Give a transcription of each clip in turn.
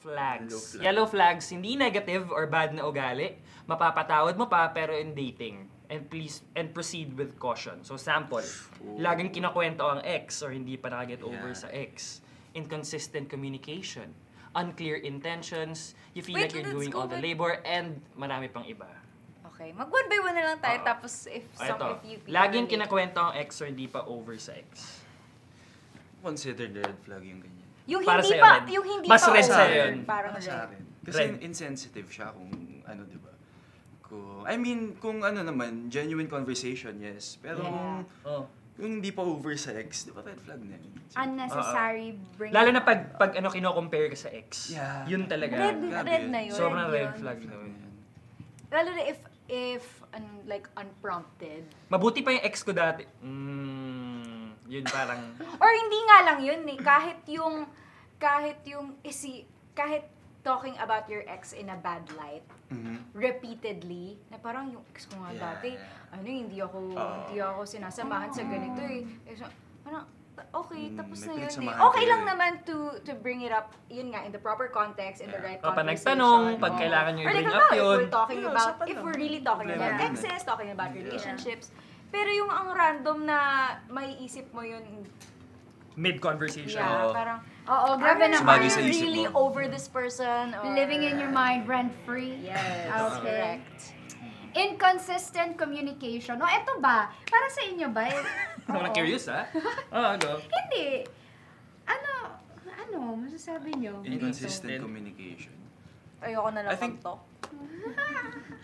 flags. Yellow flags, hindi negative or bad na ugali. Mapapatawad mo pa, pero in dating. And proceed with caution. So sample, laging kinakwento ang ex or hindi pa nakaget over sa ex. Inconsistent communication. Unclear intentions. You feel like you're doing all the labor and marami pang iba. Okay, mag one by one na lang tayo tapos if you feel laging kinakwento ang ex or hindi pa over sa ex. Consider the red flag yung ganyan. Yung para hindi sa'yo, pa, red. yung hindi Mas pa red over, sa'yo yun. parang Sa red. akin. Kasi insensitive siya kung ano, di ba? Kung ano naman, genuine conversation, yes. Pero kung hindi pa over sa ex, di ba red flag na yun? Unnecessary bring Lalo na pag kino-compare ka sa ex. Yeah. Yun talaga. Red na yun. Sobrang red flag na yun. Lalo na if like unprompted. Mabuti pa yung ex ko dati. Yun parang... Or hindi nga lang yun eh. Kahit talking about your ex in a bad light, repeatedly, na parang yung ex ko nga dati, hindi ako sinasamahan sa ganito eh. So, parang, okay, tapos na yun eh. Okay lang naman to bring it up, yun nga, in the proper context, in the right Pa conversation. nagtanong, pag kailangan nyo i-bring up yun. If we're really talking about exes, talking about relationships, pero yung ang random na may isip mo yun, mid-conversation. yeah, parang, grabe naman. Sumagi sa isip really mo. over this person? Or... Living in your mind rent-free. Yes, Okay. correct. Inconsistent communication. Eto ba? Para sa inyo ba? Ako na curious, ha? Go. Hindi. Ano? Masasabi nyo? Inconsistent communication. Ayoko na lang I think- to.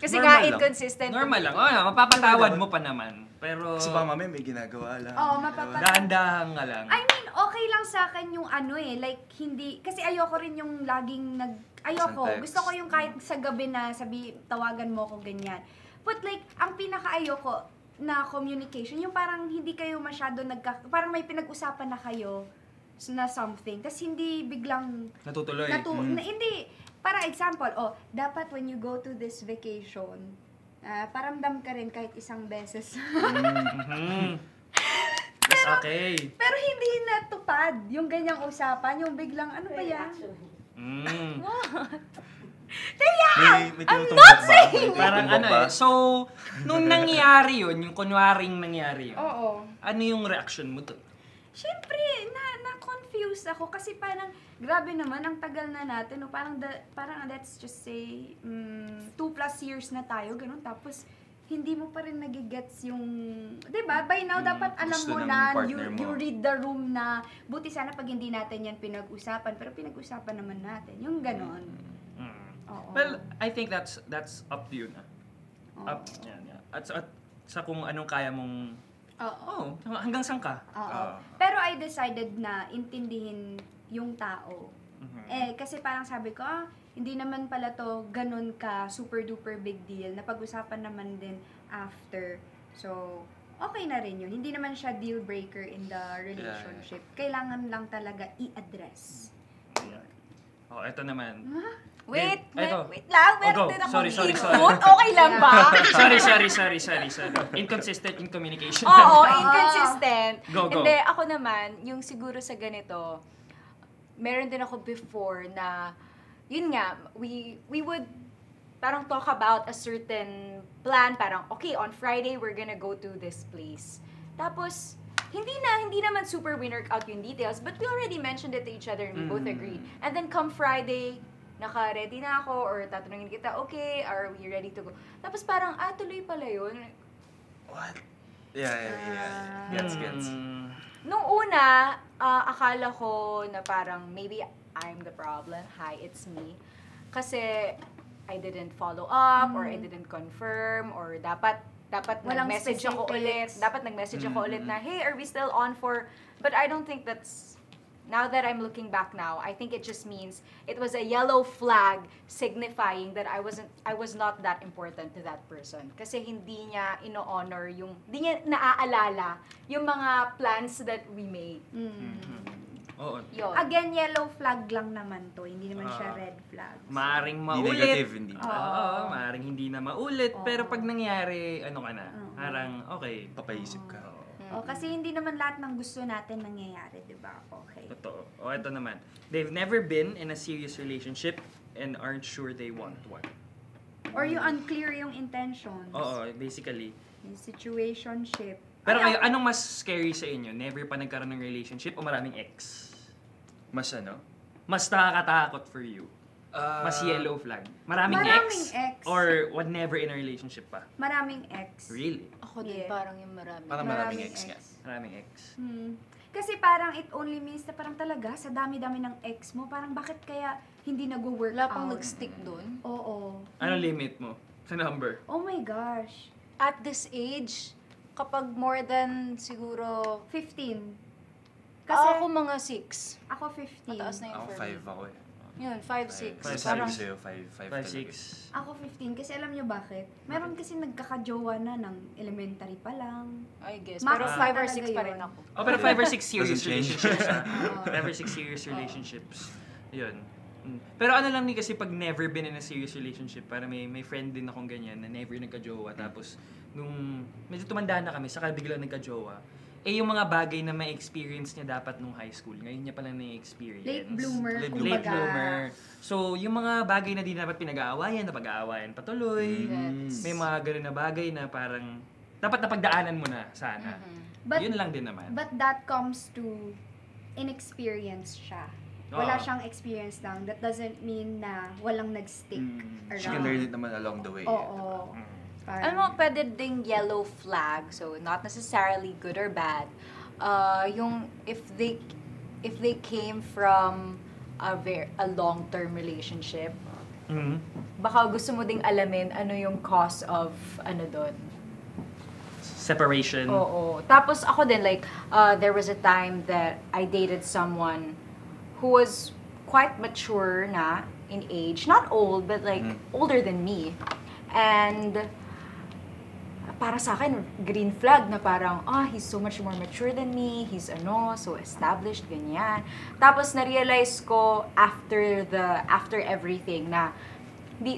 Kasi Normal nga lang. inconsistent. Normal lang. Mapapatawad mo pa naman. Pero... Kasi baka mamaya may ginagawa lang. Dahan-dahan nga lang. I mean, okay lang sa akin yung like, hindi, kasi ayoko rin yung laging ayoko. Text. Gusto ko yung kahit sa gabi na tawagan mo ko ganyan. But like, ang pinaka-ayoko na communication, yung parang hindi kayo masyado parang may pinag-usapan na kayo na something, tas hindi biglang Natutuloy. hindi. Para example, dapat when you go to this vacation, paramdam ka rin kahit isang beses. That's okay. Pero hindi natupad yung ganyang usapan, yung biglang, ano ba yan? May tinutumbok ba? Parang so, nung nangyari yun, yung kunwaring nangyari yun, ano yung reaction mo to? Siyempre, na-confuse ako kasi parang, grabe naman, ang tagal na natin, parang let's just say, 2+ years na tayo, ganun, tapos, hindi mo pa rin nagigets yung, diba? By now, dapat alam mo na, you read the room na, buti sana pag hindi natin yan pinag-usapan, pero pinag-usapan naman natin, yung ganon. Well, I think that's up to you na. Up, yan. At sa kung anong kaya mong, hanggang saan ka? Pero I decided na intindihin yung tao. Kasi parang sabi ko, hindi naman pala to ganun ka super duper big deal. Napag-usapan naman din after. So, okay na rin yun. Hindi naman siya deal breaker in the relationship. Kailangan lang talaga i-address. Eto naman. Wait lang. Go. Meron din akong Sorry. input. Okay lang ba? Sorry. Inconsistent in communication. Inconsistent. Go. Hindi, ako naman, yung siguro sa ganito, meron din ako before na, yun nga, we would parang talk about a certain plan, parang, okay, on Friday, we're gonna go to this place. Tapos, hindi naman super winner out yung details, but we already mentioned it to each other and we both agreed. And then come Friday, naka-ready na ako, or tatanungin kita, okay, are we ready to go? Tapos parang, tuloy pala yun. What? Yeah. Gets. Nung una, akala ko na parang, maybe I'm the problem. Hi, it's me. Kasi, I didn't follow up, or I didn't confirm, or dapat nag-message ako ulit. Dapat nag-message ako ulit na, hey, are we still on for... But I don't think that's... Now that I'm looking back now, I think it just means it was a yellow flag signifying that I was not that important to that person. Kasi hindi niya ino-honor hindi niya naaalala yung mga plans that we made. Yun. Again, yellow flag lang naman to. Hindi naman siya red flag. Maaring Hindi maulit. negative, hindi. Maaring hindi na maulit. Pero pag nangyari, ano ka na? Parang, okay. Papaisip ka. Kasi hindi naman lahat ng gusto natin nangyayari, di ba? Okay. Totoo. O, ito naman. They've never been in a serious relationship and aren't sure they want one. Or yung unclear yung intentions. Oo, basically. Yung situationship. Pero kayo, anong mas scary sa inyo? Never pa nagkaroon ng relationship o maraming ex? Mas ano? Mas nakakatakot for you? Mas yellow flag? Maraming ex. Or never in a relationship pa? Maraming ex. Really? Ako din, parang yung marami. Parang maraming ex nga. Maraming ex. Kasi parang it only means na parang talaga sa dami-dami ng ex mo, parang bakit kaya hindi nag-work Wala out? pang nag-stick doon. Oo. Anong limit mo sa number? Oh my gosh. At this age, kapag more than siguro, 15. kasi ako mga 6. Ako 15. Mataas na yun Ako for 5 me. ako eh. Yun, 5, 6. Five, Parang, Sa'yo, 5 5, 6. Ako 15. Kasi alam nyo bakit? Meron kasi nagkakajowa na ng elementary pa lang. I guess. Max Pero na 5 or talaga 6 pa rin yun. ako. Oh, pero 5 or 6 serious Doesn't change. relationships, ha? 5 or 6 serious relationships. Yun. Pero ano lang ni kasi pag never been in a serious relationship, para may friend din akong ganyan na never nagka-jowa. Tapos, nung medyo tumanda na kami, saka biglang nagka-jowa. Yung mga bagay na may experience niya dapat nung high school, ngayon niya pala na-experience. Late bloomer, Late Late kumbaga. bloomer. So, yung mga bagay na di dapat pinag-aawayan, napag-aawayan patuloy. Yes. May mga ganun na bagay na parang dapat napagdaanan mo na sana. But- Yun lang din naman. But that comes to inexperience siya. Wala Oo. siyang experience lang. That doesn't mean na walang nag-stick around. She can learn it naman along the way. Oo. Parang- Alam mo, pwede ding yellow flag, so not necessarily good or bad. Yung if they came from a long-term relationship, Mhm. baka gusto mo ding alamin ano yung cause of ano doon. Separation. Oo. Tapos ako din, like, there was a time that I dated someone who was quite mature na in age. Not old, but like, older than me. And para sa akin, green flag na parang, he's so much more mature than me, he's so established, ganyan. Tapos na-realize ko after everything na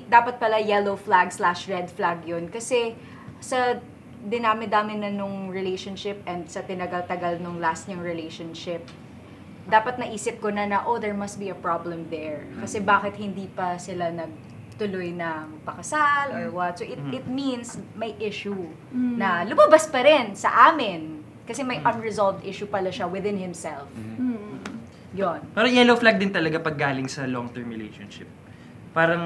dapat pala yellow flag / red flag yun. Kasi sa dinami-dami na nung relationship and sa tinagal-tagal nung last niyang relationship, dapat naisip ko na there must be a problem there. Kasi bakit hindi pa sila tuloy na magpakasal or what. So it means may issue na lumabas pa rin sa amin. Kasi may unresolved issue pala siya within himself. Yon. Pero yellow flag din talaga pag galing sa long-term relationship. Parang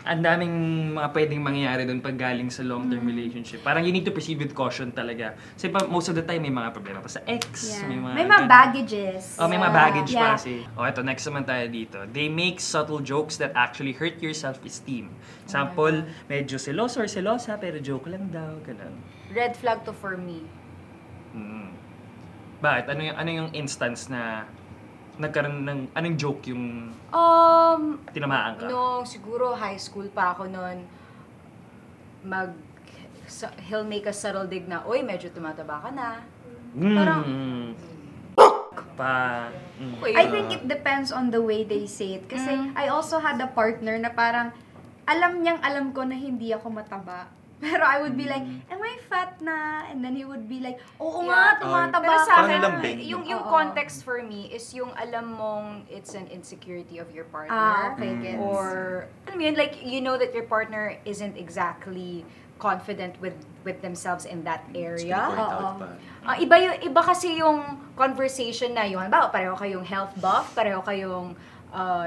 ang daming mga pwedeng mangyayari doon pag galing sa long-term relationship. Parang you need to proceed with caution talaga. Kasi most of the time may mga problema pa sa ex. Yeah. May May mga baggages. May mga baggage pa Yeah. kasi. Ito, next naman tayo dito. They make subtle jokes that actually hurt your self-esteem. Example, medyo seloso or selosa, pero joke lang daw, ganun. Red flag to for me. Bakit? Ano yung instance na nagkaroon ng, anong joke yung tinamaan ka? Nung siguro high school pa ako noon, he'll make a subtle dig na, uy, medyo tumataba ka na. Parang, I think it depends on the way they say it. Kasi I also had a partner na parang, alam ko na hindi ako mataba. Pero I would be like, am I fat na? And then he would be like, oo nga, tumataba pero ka sa akin, Parang lambing, yung Oo. context for me is yung alam mong it's an insecurity of your partner. Okay, gets. Or, alam mo yun, like, you know that your partner isn't exactly confident with themselves in that area. Point out pa. Iba kasi yung conversation na yung, halimbawa, pareho kayong health buff, pareho kayong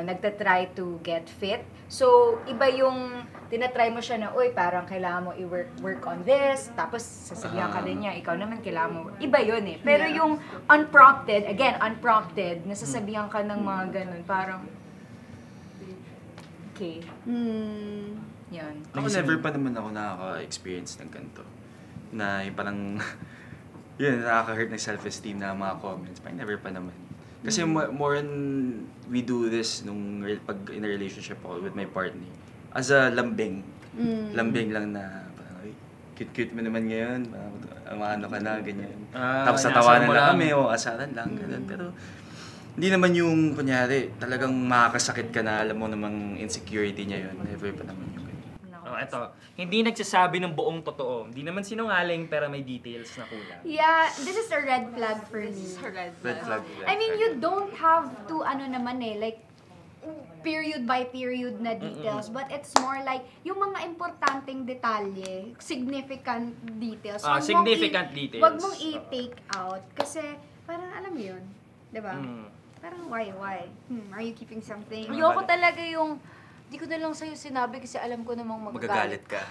nagtatry to get fit. So, iba yung tinatry mo siya na, uy, parang kailangan mo i-work on this, tapos sasabihan ka din niya, ikaw naman kailangan mo. Iba yun eh. Pero yung unprompted, nasasabihan ka ng mga ganun, parang, okay. Yan. Ako never pa naman ako nakaka-experience ng ganito. Na yung parang, yun, nakaka-hurt ng self-esteem na mga comments. Parang never pa naman. Kasi more on, we do this pag in a relationship ako with my partner. As a lambing. Lambing lang na, parang, ay, cute-cute mo naman ngayon. Ano ka na, ganyan. Tapos natawanan lang kami, o asaran lang, ganun. Pero, hindi naman yung, kunyari, talagang makakasakit ka na, alam mo namang insecurity niya yun. Never pa naman yung ganyan. Ito. Hindi nagsasabi ng buong totoo. Hindi naman sinungaling pero may details na kulang. Yeah, this is a red flag for me. This is a red Red flag. flag. I mean, you don't have to, like, period by period na details, but it's more like, yung mga importanteng detalye, significant details. Wag mong Significant details. Wag mong i-take out, kasi parang alam mo yun, di ba? Parang why? Are you keeping something? Ayoko talaga yung, di ko na lang sa'yo sinabi kasi alam ko namang magagalit. Magagalit ka.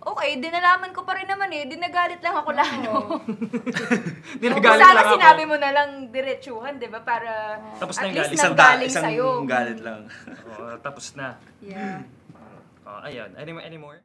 Okay, dinalaman ko pa rin naman eh. Dinagalit lang ako lalo. Dinagalit Sana lang ako. sinabi mo na lang diretsuhan, di ba? Para Tapos at na yung least galit. nanggaling sa'yo. Isang galit lang. Tapos na. Yeah. Ayun. Any more?